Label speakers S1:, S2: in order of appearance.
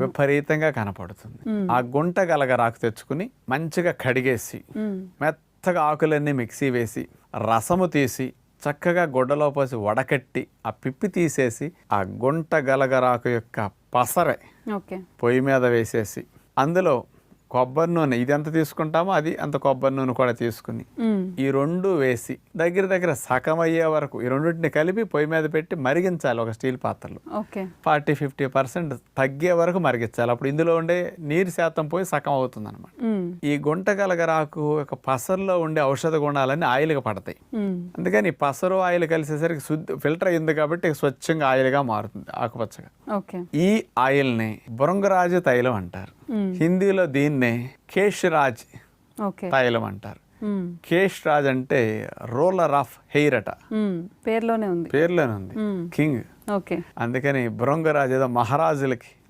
S1: విపరీతంగా కనపడుతుంది. ఆ గుంట గలగరాకు తెచ్చుకుని మంచిగా కడిగేసి మెత్తగా ఆకులన్నీ మిక్సీ వేసి రసము తీసి చక్కగా గుడ్డలో పోసి వడకట్టి ఆ పిప్పి తీసేసి ఆ గుంట గలగరాకు యొక్క పసరే పొయ్యి మీద వేసేసి అందులో కొబ్బరి నూనె ఇది ఎంత తీసుకుంటామో అది అంత కొబ్బరి నూనె కూడా తీసుకుని ఈ రెండు వేసి దగ్గర సగం అయ్యే వరకు ఈ రెండింటిని కలిపి పొయ్యి మీద పెట్టి మరిగించాలి ఒక స్టీల్ పాత్రలో. 40-50% తగ్గే వరకు మరిగించాలి. అప్పుడు ఇందులో ఉండే నీరు శాతం పోయి సగం అవుతుంది అనమాట. ఈ గుంట గలగరాకు యొక్క పసరులో ఉండే ఔషధ గుణాలన్నీ ఆయిల్గా పడతాయి. అందుకని పసరు ఆయిల్ కలిసేసరికి ఫిల్టర్ అయింది కాబట్టి స్వచ్ఛంగా ఆయిల్గా మారుతుంది ఆకుపచ్చగా. ఈ ఆయిల్ని బృంగరాజు తైలం అంటారు. హిందీలో దీన్నే కేష్రాజ్ తైలం అంటారు. కేష్రాజ్ అంటే రోలర్ ఆఫ్ హెయిర్ అట, పేర్లోనే ఉంది కింగ్. అందుకని బృంగరాజు ఏదో మహారాజులకి